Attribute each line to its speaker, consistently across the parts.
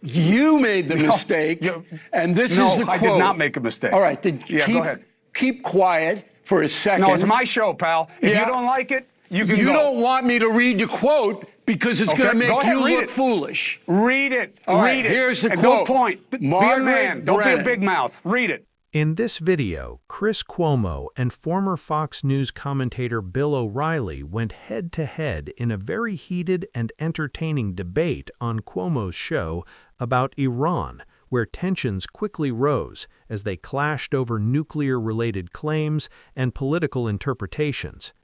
Speaker 1: You made the mistake, and this is the quote.
Speaker 2: No, I did not make a mistake.
Speaker 1: All right, then
Speaker 2: go ahead.
Speaker 1: Keep quiet for a second.
Speaker 2: No, it's my show, pal. If you don't like it, you can go.
Speaker 1: You don't want me to read the quote because it's going to make you look foolish.
Speaker 2: Read it.
Speaker 1: Read it. Here's the quote.
Speaker 2: Don't point. Be a man. Don't be a big mouth. Read it.
Speaker 3: In this video, Chris Cuomo and former Fox News commentator Bill O'Reilly went head-to-head in a very heated and entertaining debate on Cuomo's show about Iran, where tensions quickly rose as they clashed over nuclear-related claims and political interpretations.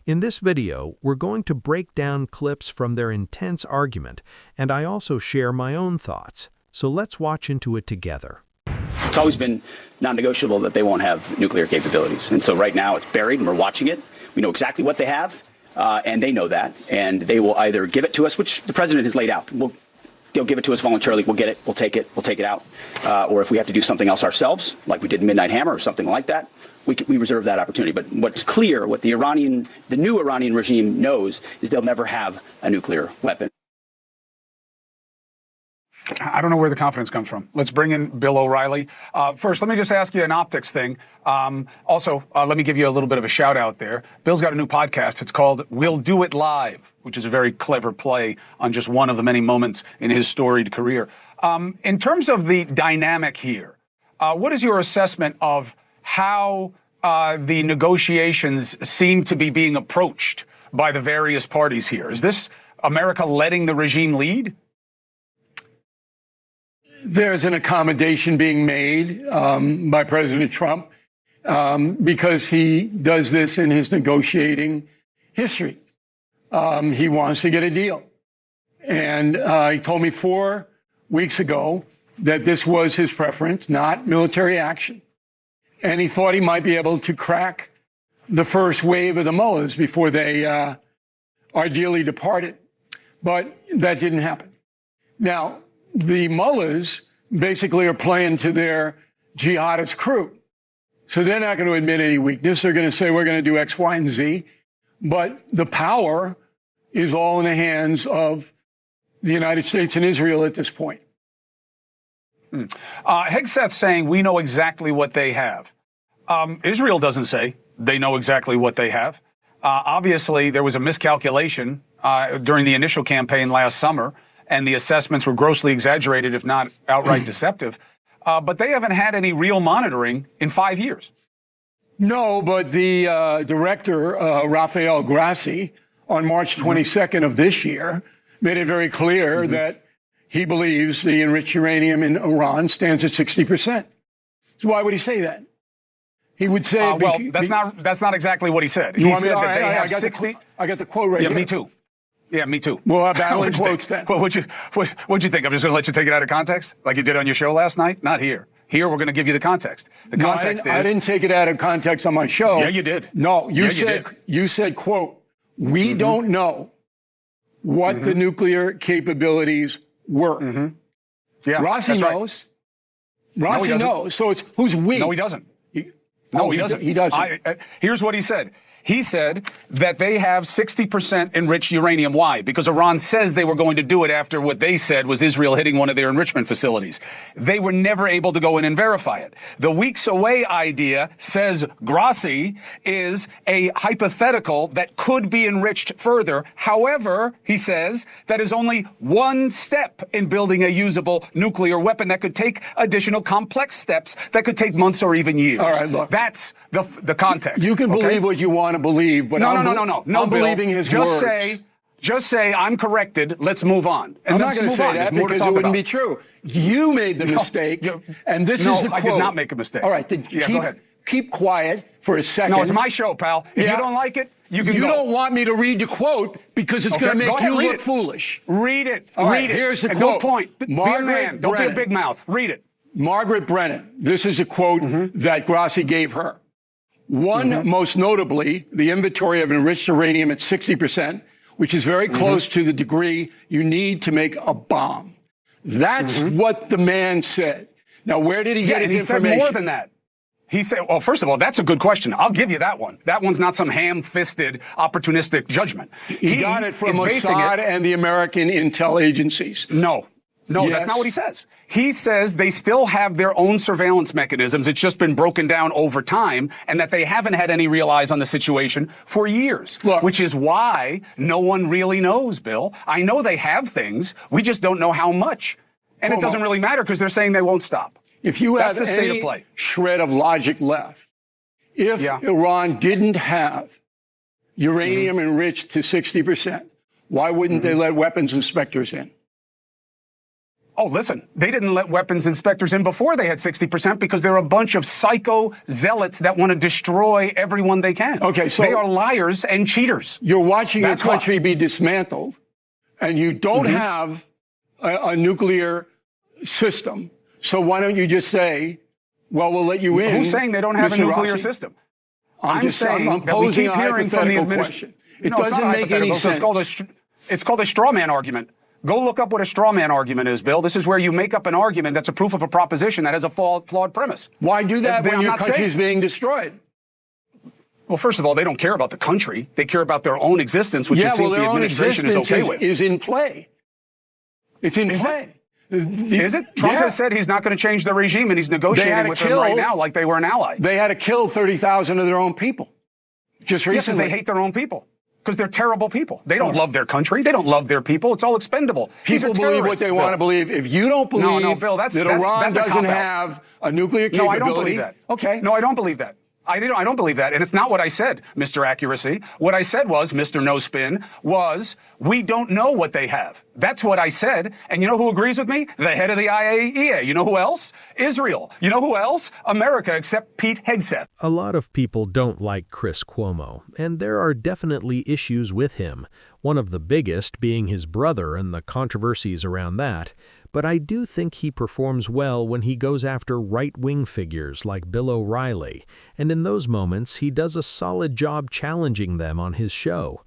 Speaker 3: In this video, we're going to break down clips from their intense argument, and I also share my own thoughts. So let's watch into it together.
Speaker 4: It's always been non-negotiable that they won't have nuclear capabilities. And so right now it's buried and we're watching it. We know exactly what they have, and they know that. And they will either give it to us, which the president has laid out. They'll give it to us voluntarily. We'll get it. We'll take it out. Or if we have to do something else ourselves, like we did in Midnight Hammer or something like that, we reserve that opportunity. But what's clear, what the new Iranian regime knows, is they'll never have a nuclear weapon.
Speaker 2: I don't know where the confidence comes from. Let's bring in Bill O'Reilly. First, let me just ask you an optics thing. Also, let me give you a little bit of a shout out there. Bill's got a new podcast. It's called We'll Do It Live, which is a very clever play on just one of the many moments in his storied career. In terms of the dynamic here, what is your assessment of how the negotiations seem to be being approached by the various parties here? Is this America letting the regime lead?
Speaker 1: There's an accommodation being made by President Trump because he does this in his negotiating history. He wants to get a deal. And he told me 4 weeks ago that this was his preference, not military action. And he thought he might be able to crack the first wave of the mullahs before they are dearly departed. But that didn't happen. Now, the mullahs basically are playing to their jihadist crew. So they're not going to admit any weakness. They're going to say, we're going to do X, Y, and Z. But the power is all in the hands of the United States and Israel at this point.
Speaker 2: Hegseth's saying we know exactly what they have. Israel doesn't say they know exactly what they have. Obviously, there was a miscalculation during the initial campaign last summer, and the assessments were grossly exaggerated, if not outright deceptive. But they haven't had any real monitoring in 5 years.
Speaker 1: No, but the director, Rafael Grassi, on March 22nd of this year, made it very clear that he believes the enriched uranium in Iran stands at 60%. So why would he say that? He would say...
Speaker 2: well, that's not exactly what he said. He said that they have 60...
Speaker 1: I got the quote right here.
Speaker 2: Yeah, me too. Yeah, me too.
Speaker 1: Well, battling quotes then.
Speaker 2: Well, what'd you think? I'm just going to let you take it out of context, like you did on your show last night? Not here. Here, we're going to give you the context. The context is...
Speaker 1: I didn't take it out of context on my show.
Speaker 2: Yeah, you did.
Speaker 1: No, you said, quote, we don't know what the nuclear capabilities were.
Speaker 2: Yeah,
Speaker 1: Rossi knows.
Speaker 2: Right.
Speaker 1: Rossi knows. So it's who's we?
Speaker 2: No, he doesn't. No, he doesn't.
Speaker 1: He doesn't.
Speaker 2: Here's what he said. He said that they have 60% enriched uranium. Why? Because Iran says they were going to do it after what they said was Israel hitting one of their enrichment facilities. They were never able to go in and verify it. The weeks away idea, says Grassi, is a hypothetical that could be enriched further. However, he says, that is only one step in building a usable nuclear weapon that could take additional complex steps that could take months or even years.
Speaker 1: All right, look.
Speaker 2: That's the context.
Speaker 1: You can believe what you want to believe, but
Speaker 2: no,
Speaker 1: I'm believing his words.
Speaker 2: Just say, I'm corrected, let's move on. And
Speaker 1: I'm not going to say that because it wouldn't be true. You made the mistake, and this is the quote.
Speaker 2: No, I did not make a mistake.
Speaker 1: All right, then
Speaker 2: go ahead.
Speaker 1: Keep quiet for a second.
Speaker 2: No, it's my show, pal. If you don't like it, you can go.
Speaker 1: You don't want me to read the quote because it's going to make you look foolish.
Speaker 2: Read it.
Speaker 1: Read it. Here's the quote.
Speaker 2: Don't point. Be a man. Don't be a big mouth. Read it.
Speaker 1: Margaret Brennan. This is a quote that Grassi gave her. One, most notably, the inventory of enriched uranium at 60%, which is very close to the degree you need to make a bomb. That's what the man said. Now, where did he get his information?
Speaker 2: He said more than that. He said, well, first of all, that's a good question. I'll give you that one. That one's not some ham-fisted, opportunistic judgment.
Speaker 1: He got it from Mossad and the American intel agencies.
Speaker 2: No. No,
Speaker 1: Yes.
Speaker 2: that's not what he says. He says they still have their own surveillance mechanisms. It's just been broken down over time, and that they haven't had any real eyes on the situation for years,
Speaker 1: Look,
Speaker 2: which is why no one really knows, Bill. I know they have things. We just don't know how much. And it doesn't really matter because they're saying they won't stop.
Speaker 1: if you
Speaker 2: That's
Speaker 1: have
Speaker 2: the state
Speaker 1: any
Speaker 2: of play.
Speaker 1: shred of logic left, if Iran didn't have uranium enriched to 60%, why wouldn't they let weapons inspectors in?
Speaker 2: Oh, listen, they didn't let weapons inspectors in before they had 60% because they're a bunch of psycho zealots that want to destroy everyone they can.
Speaker 1: Okay, so
Speaker 2: they are liars and cheaters.
Speaker 1: You're watching your
Speaker 2: That's
Speaker 1: country be dismantled, and you don't have a nuclear system. So why don't you just say, well, we'll let you in?
Speaker 2: Who's saying they don't have a
Speaker 1: Mr.
Speaker 2: nuclear
Speaker 1: Rossi?
Speaker 2: system?
Speaker 1: I'm
Speaker 2: saying that we
Speaker 1: posing
Speaker 2: keep
Speaker 1: a
Speaker 2: hearing from the
Speaker 1: hypothetical
Speaker 2: administration.
Speaker 1: question. It doesn't make any sense.
Speaker 2: It's called a straw man argument. Go look up what a straw man argument is, Bill. This is where you make up an argument that's a proof of a proposition that has a flawed premise.
Speaker 1: Why do that when
Speaker 2: I'm
Speaker 1: your
Speaker 2: not
Speaker 1: country
Speaker 2: saying-
Speaker 1: is being destroyed?
Speaker 2: Well, first of all, they don't care about the country. They care about their own existence, which it seems the
Speaker 1: their own
Speaker 2: administration is
Speaker 1: existence
Speaker 2: okay with.
Speaker 1: is in play. It's in
Speaker 2: Is
Speaker 1: play.
Speaker 2: Is it? Trump has said he's not going to change the regime, and he's negotiating with them right now like they were an ally.
Speaker 1: They had to kill 30,000 of their own people just recently.
Speaker 2: Yes, because they hate their own people. Because they're terrible people. They don't love their country. They don't love their people. It's all expendable.
Speaker 1: People believe what they want to believe. If you don't believe
Speaker 2: Bill,
Speaker 1: that Iran doesn't have a nuclear capability.
Speaker 2: No, I don't believe that.
Speaker 1: Okay.
Speaker 2: No, I don't believe that. I don't believe that. And it's not what I said, Mr. Accuracy. What I said was, Mr. No Spin, was we don't know what they have. That's what I said. And you know who agrees with me? The head of the IAEA. You know who else? Israel. You know who else? America, except Pete Hegseth.
Speaker 3: A lot of people don't like Chris Cuomo, and there are definitely issues with him, one of the biggest being his brother and the controversies around that. But I do think he performs well when he goes after right-wing figures like Bill O'Reilly, and in those moments he does a solid job challenging them on his show.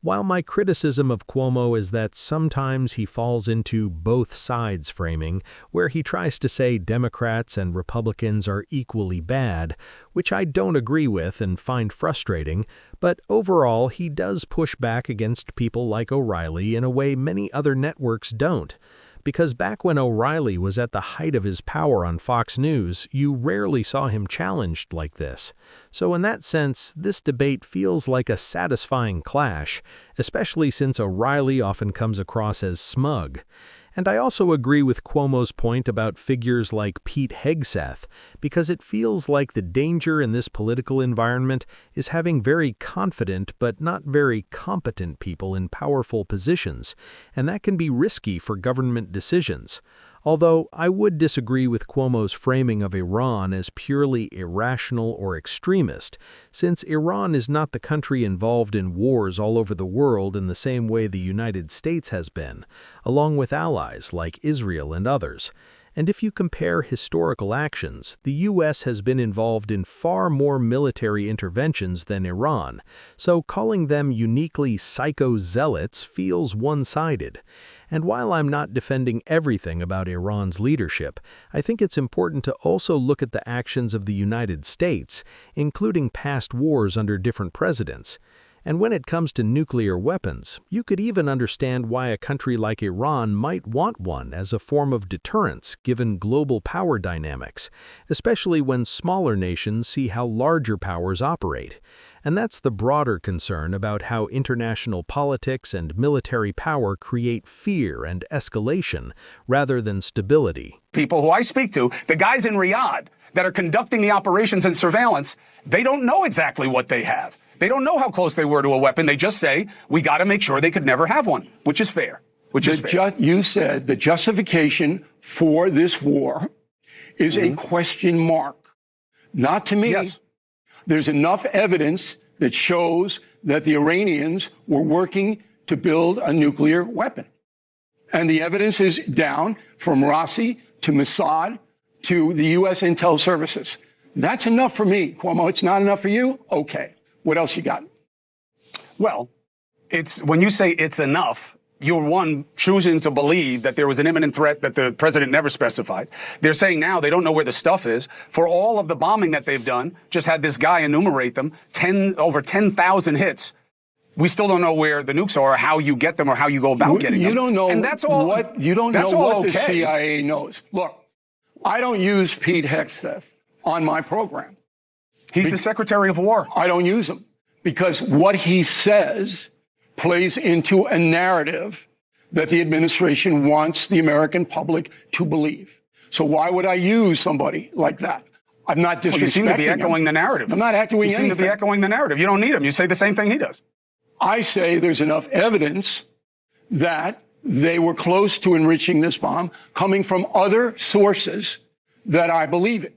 Speaker 3: While my criticism of Cuomo is that sometimes he falls into both sides framing, where he tries to say Democrats and Republicans are equally bad, which I don't agree with and find frustrating, but overall he does push back against people like O'Reilly in a way many other networks don't. Because back when O'Reilly was at the height of his power on Fox News, you rarely saw him challenged like this. So in that sense, this debate feels like a satisfying clash, especially since O'Reilly often comes across as smug. And I also agree with Cuomo's point about figures like Pete Hegseth, because it feels like the danger in this political environment is having very confident but not very competent people in powerful positions, and that can be risky for government decisions. Although I would disagree with Cuomo's framing of Iran as purely irrational or extremist, since Iran is not the country involved in wars all over the world in the same way the United States has been, along with allies like Israel and others. And if you compare historical actions, the U.S. has been involved in far more military interventions than Iran, so calling them uniquely psycho-zealots feels one-sided. And while I'm not defending everything about Iran's leadership, I think it's important to also look at the actions of the United States, including past wars under different presidents. And when it comes to nuclear weapons, you could even understand why a country like Iran might want one as a form of deterrence given global power dynamics, especially when smaller nations see how larger powers operate. And that's the broader concern about how international politics and military power create fear and escalation rather than stability.
Speaker 2: People who I speak to, the guys in Riyadh that are conducting the operations and surveillance, they don't know exactly what they have. They don't know how close they were to a weapon. They just say, we got to make sure they could never have one, which is fair.
Speaker 1: You said the justification for this war is a question mark. Not to me.
Speaker 2: Yes.
Speaker 1: There's enough evidence that shows that the Iranians were working to build a nuclear weapon. And the evidence is down from Rossi to Mossad to the U.S. intel services. That's enough for me, Cuomo. It's not enough for you? Okay. What else you got?
Speaker 2: Well, when you say it's enough, you're one choosing to believe that there was an imminent threat that the president never specified. They're saying now they don't know where the stuff is. For all of the bombing that they've done, just had this guy enumerate them, over 10,000 hits. We still don't know where the nukes are, or how you get them, or how you go about getting them.
Speaker 1: You don't know
Speaker 2: and that's all.
Speaker 1: you don't know what the
Speaker 2: okay.
Speaker 1: CIA knows. Look, I don't use Pete Hegseth on my program.
Speaker 2: He's the Secretary of War.
Speaker 1: I don't use him because what he says plays into a narrative that the administration wants the American public to believe. So why would I use somebody like that? I'm not disrespecting
Speaker 2: You seem to be echoing the narrative.
Speaker 1: I'm not echoing
Speaker 2: anything. You seem to be echoing the narrative. You don't need him. You say the same thing he does.
Speaker 1: I say there's enough evidence that they were close to enriching this bomb coming from other sources that I believe in.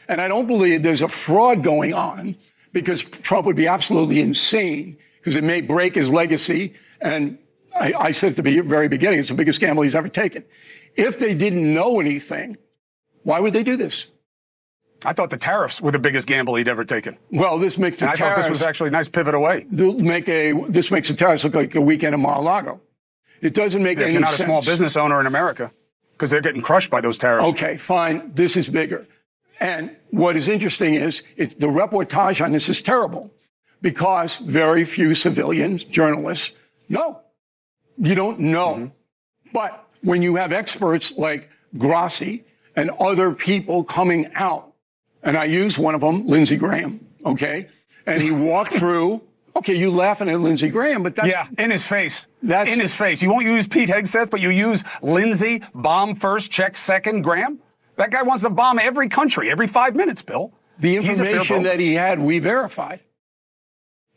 Speaker 1: And I don't believe there's a fraud going on because Trump would be absolutely insane because it may break his legacy. And I said at the very beginning, it's the biggest gamble he's ever taken. If they didn't know anything, why would they do this?
Speaker 2: I thought the tariffs were the biggest gamble he'd ever taken.
Speaker 1: Well, this makes the
Speaker 2: tariffs. I thought this was actually a nice pivot away.
Speaker 1: This makes the tariffs look like a weekend in Mar-a-Lago. It doesn't make any sense.
Speaker 2: If you're not a small business owner in America, because they're getting crushed by those tariffs.
Speaker 1: Okay, fine. This is bigger. And what is interesting is the reportage on this is terrible because very few civilians, journalists, know. You don't know. Mm-hmm. But when you have experts like Grassi and other people coming out, and I use one of them, Lindsey Graham, okay? And he walked through, okay, you laughing at Lindsey Graham, but that's...
Speaker 2: Yeah, in his face. In his face. You won't use Pete Hegseth, but you use Lindsey, bomb first, check second, Graham? That guy wants to bomb every country, every 5 minutes, Bill.
Speaker 1: The information that he had, we verified.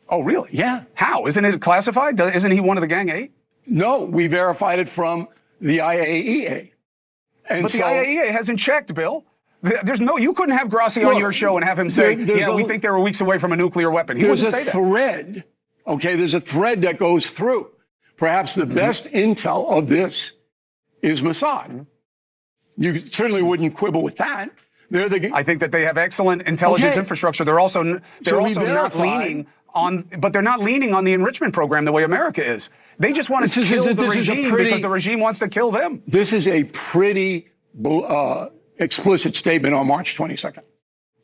Speaker 2: Oh, really?
Speaker 1: Yeah.
Speaker 2: How? Isn't it classified? Isn't he one of the Gang 8?
Speaker 1: No, we verified it from the IAEA. And
Speaker 2: but the IAEA hasn't checked, Bill. There's no, you couldn't have Grassi on your show and have him say, we think they were weeks away from a nuclear weapon. He wouldn't say that.
Speaker 1: There's a thread, okay? There's a thread that goes through. Perhaps the best intel of this is Mossad. You certainly wouldn't quibble with that.
Speaker 2: I think that they have excellent intelligence infrastructure. They're also not leaning on, but they're not leaning on the enrichment program the way America is. They just want to kill the regime because the regime wants to kill them.
Speaker 1: This is a pretty explicit statement on March 22nd.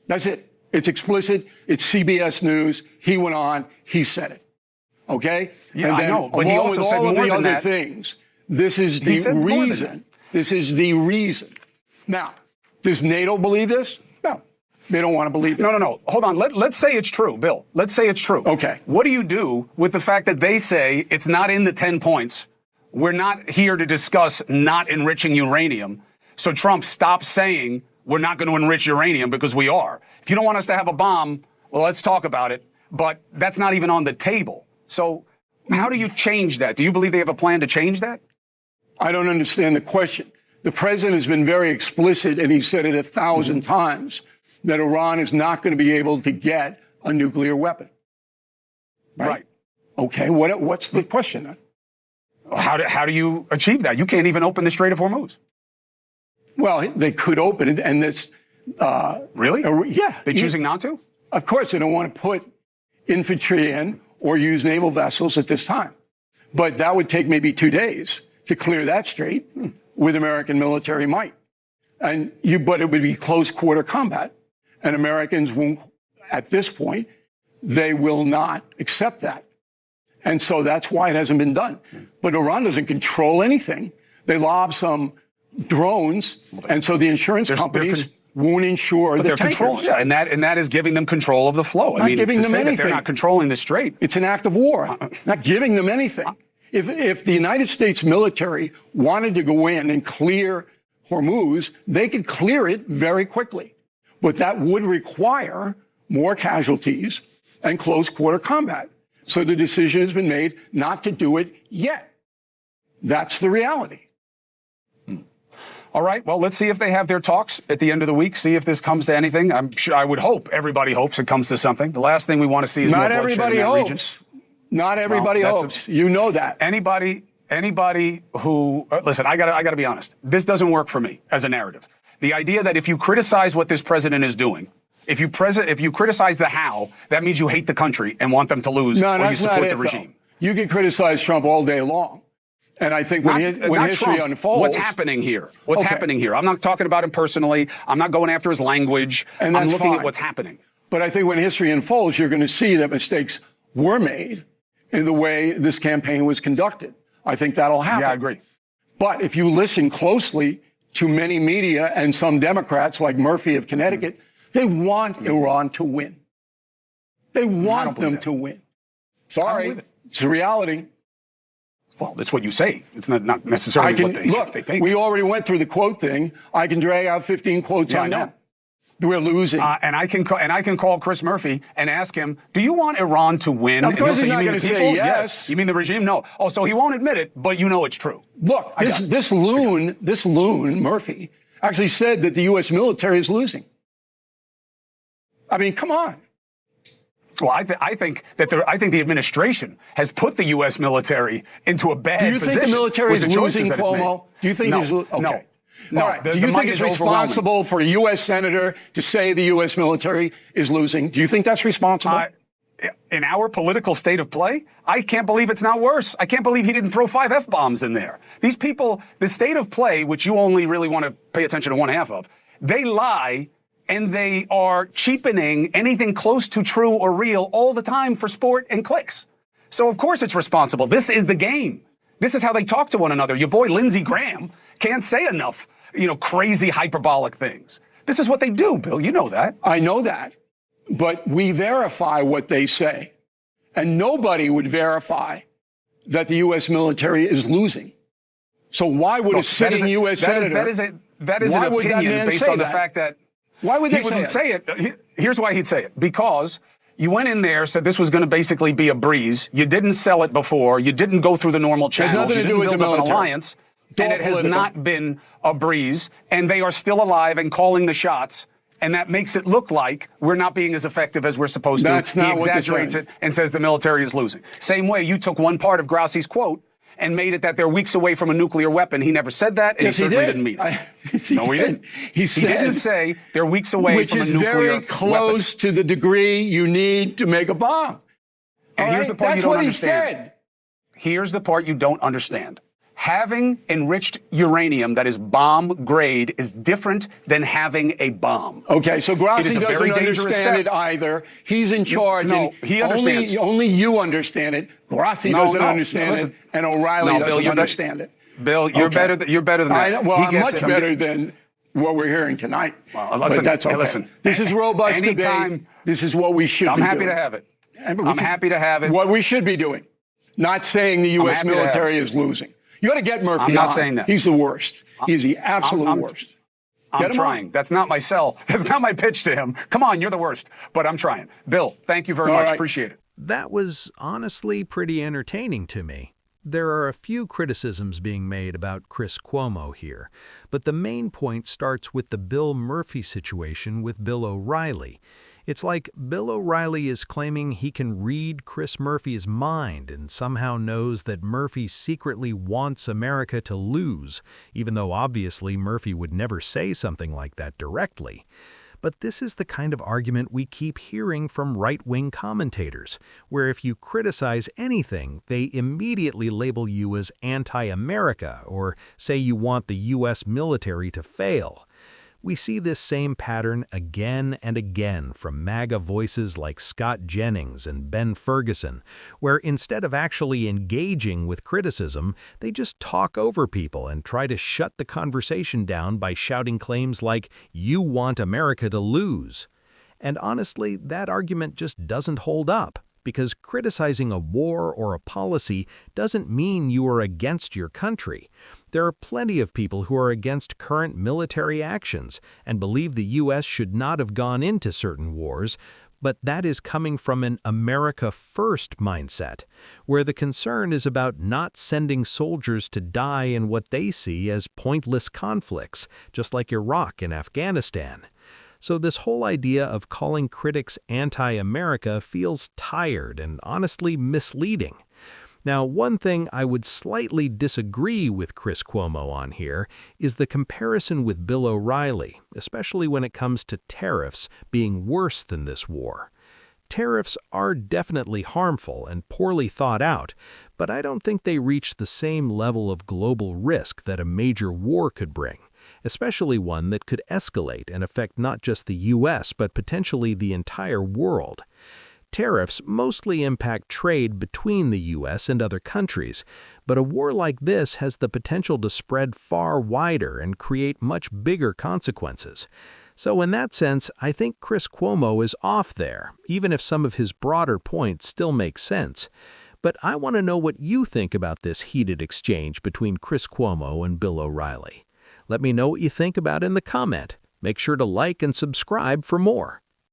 Speaker 1: That's it. It's explicit. It's CBS News. He went on. He said it. Okay?
Speaker 2: Yeah,
Speaker 1: and then,
Speaker 2: I know. But he also said more than that.
Speaker 1: Things. This is the reason. This is the reason. Now, does NATO believe this? No. They don't want to believe it.
Speaker 2: No. Hold on. Let's say it's true, Bill. Let's say it's true.
Speaker 1: Okay.
Speaker 2: What do you do with the fact that they say it's not in the 10 points? We're not here to discuss not enriching uranium. So Trump stops saying we're not going to enrich uranium because we are. If you don't want us to have a bomb, well, let's talk about it. But that's not even on the table. So how do you change that? Do you believe they have a plan to change that?
Speaker 1: I don't understand the question. The president has been very explicit, and he said it 1,000 times, that Iran is not going to be able to get a nuclear weapon. Right. Okay, what's the question then?
Speaker 2: How do you achieve that? You can't even open the Strait of Hormuz.
Speaker 1: Well, they could open it, and this...
Speaker 2: Really?
Speaker 1: Yeah.
Speaker 2: They're choosing not to?
Speaker 1: Of course, they don't want to put infantry in or use naval vessels at this time. But that would take maybe 2 days to clear that strait with American military might. But it would be close quarter combat. And Americans won't, at this point, they will not accept that. And so that's why it hasn't been done. But Iran doesn't control anything. They lob some drones, and so the insurance companies won't insure the tankers.
Speaker 2: Yeah, and that is giving them control of the flow.
Speaker 1: Not giving them anything.
Speaker 2: That they're not controlling the strait.
Speaker 1: It's an act of war. Not giving them anything. If the United States military wanted to go in and clear Hormuz, they could clear it very quickly. But that would require more casualties and close quarter combat. So the decision has been made not to do it yet. That's the reality.
Speaker 2: All right. Well, let's see if they have their talks at the end of the week. See if this comes to anything. I'm sure. I would hope everybody hopes it comes to something. The last thing we want to see is more bloodshed in that region.
Speaker 1: Not everybody hopes. You know that.
Speaker 2: Anybody who listen, I gotta be honest. This doesn't work for me as a narrative. The idea that if you criticize what this president is doing, if you criticize the how, that means you hate the country and want them to lose, or you support the regime.
Speaker 1: You can criticize Trump all day long. And I think when history unfolds...
Speaker 2: What's happening here? What's happening here? I'm not talking about him personally. I'm not going after his language.
Speaker 1: And
Speaker 2: I'm looking at what's happening.
Speaker 1: But I think when history unfolds, you're going to see that mistakes were made in the way this campaign was conducted. I think that'll happen.
Speaker 2: Yeah, I agree.
Speaker 1: But if you listen closely to many media and some Democrats like Murphy of Connecticut, they want Iran to win. They want them to win. Sorry, it's a reality.
Speaker 2: Well, that's what you say. It's not necessarily what they think.
Speaker 1: We already went through the quote thing. I can drag out 15 quotes on that. We're losing.
Speaker 2: And I can call Chris Murphy and ask him, do you want Iran to win?
Speaker 1: Of course he's not going to say
Speaker 2: yes. You mean the regime? No. Oh, so he won't admit it, but you know it's true.
Speaker 1: Look, this loon, Murphy, actually said that the U.S. military is losing. I mean, come on.
Speaker 2: Well, I think the administration has put the U.S. military into a bad position.
Speaker 1: Do you think the military is losing, Cuomo? Do you think
Speaker 2: no,
Speaker 1: he's okay.
Speaker 2: No.
Speaker 1: No. All right. Do you think it's responsible for a U.S. senator to say the U.S. military is losing? Do you think that's responsible?
Speaker 2: In our political state of play, I can't believe it's not worse. I can't believe he didn't throw 5 F-bombs in there. These people, the state of play, which you only really want to pay attention to one half of, they lie and they are cheapening anything close to true or real all the time for sport and clicks. So, of course, it's responsible. This is the game. This is how they talk to one another. Your boy Lindsey Graham can't say enough, crazy hyperbolic things. This is what they do, Bill. You know that.
Speaker 1: I know that. But we verify what they say. And nobody would verify that the U.S. military is losing. So why would a sitting U.S. senator...
Speaker 2: That is an opinion based on the fact that...
Speaker 1: Why would they
Speaker 2: say it? Here's why he'd say it. Because you went in there, said this was going to basically be a breeze. You didn't sell it before. You didn't go through the normal channels. You didn't build up an alliance. And it has not been a breeze. And they are still alive and calling the shots. And that makes it look like we're not being as effective as we're supposed to. He exaggerates it and says the military is losing. Same way you took one part of Grassi's quote and made it that they're weeks away from a nuclear weapon. He never said that, and he certainly didn't mean it.
Speaker 1: No, he didn't. He
Speaker 2: didn't say they're weeks away from a nuclear weapon.
Speaker 1: Which is very close to the degree you need to make a bomb.
Speaker 2: And here's the part you don't understand.
Speaker 1: That's what he said.
Speaker 2: Here's the part you don't understand. Having enriched uranium that is bomb grade is different than having a bomb.
Speaker 1: Okay, so Grassi doesn't understand it either. He's in charge.
Speaker 2: No, he understands.
Speaker 1: Only you understand it. Grassi doesn't understand it, and O'Reilly doesn't understand it.
Speaker 2: Bill, you're better than that.
Speaker 1: I'm much better than what we're hearing tonight.
Speaker 2: Well, listen,
Speaker 1: but that's okay.
Speaker 2: Listen,
Speaker 1: this is robust debate. This is what we should be doing.
Speaker 2: I'm happy to have it. I'm happy to have it.
Speaker 1: What we should be doing. Not saying the U.S. military is losing. You got to get Murphy on.
Speaker 2: I'm not saying that.
Speaker 1: He's the worst. He's the absolute worst.
Speaker 2: I'm trying. That's not my sell. That's not my pitch to him. Come on, you're the worst. But I'm trying. Bill, thank you very much. Right. Appreciate it.
Speaker 3: That was honestly pretty entertaining to me. There are a few criticisms being made about Chris Cuomo here, but the main point starts with the Bill Murphy situation with Bill O'Reilly. It's like Bill O'Reilly is claiming he can read Chris Murphy's mind and somehow knows that Murphy secretly wants America to lose, even though obviously Murphy would never say something like that directly. But this is the kind of argument we keep hearing from right-wing commentators, where if you criticize anything, they immediately label you as anti-America or say you want the U.S. military to fail. We see this same pattern again and again from MAGA voices like Scott Jennings and Ben Ferguson, where instead of actually engaging with criticism, they just talk over people and try to shut the conversation down by shouting claims like, "You want America to lose." And honestly, that argument just doesn't hold up, because criticizing a war or a policy doesn't mean you are against your country. There are plenty of people who are against current military actions and believe the U.S. should not have gone into certain wars, but that is coming from an America First mindset, where the concern is about not sending soldiers to die in what they see as pointless conflicts, just like Iraq and Afghanistan. So this whole idea of calling critics anti-America feels tired and honestly misleading. Now, one thing I would slightly disagree with Chris Cuomo on here is the comparison with Bill O'Reilly, especially when it comes to tariffs being worse than this war. Tariffs are definitely harmful and poorly thought out, but I don't think they reach the same level of global risk that a major war could bring, especially one that could escalate and affect not just the U.S. but potentially the entire world. Tariffs mostly impact trade between the U.S. and other countries, but a war like this has the potential to spread far wider and create much bigger consequences. So in that sense, I think Chris Cuomo is off there, even if some of his broader points still make sense. But I want to know what you think about this heated exchange between Chris Cuomo and Bill O'Reilly. Let me know what you think about it in the comment. Make sure to like and subscribe for more.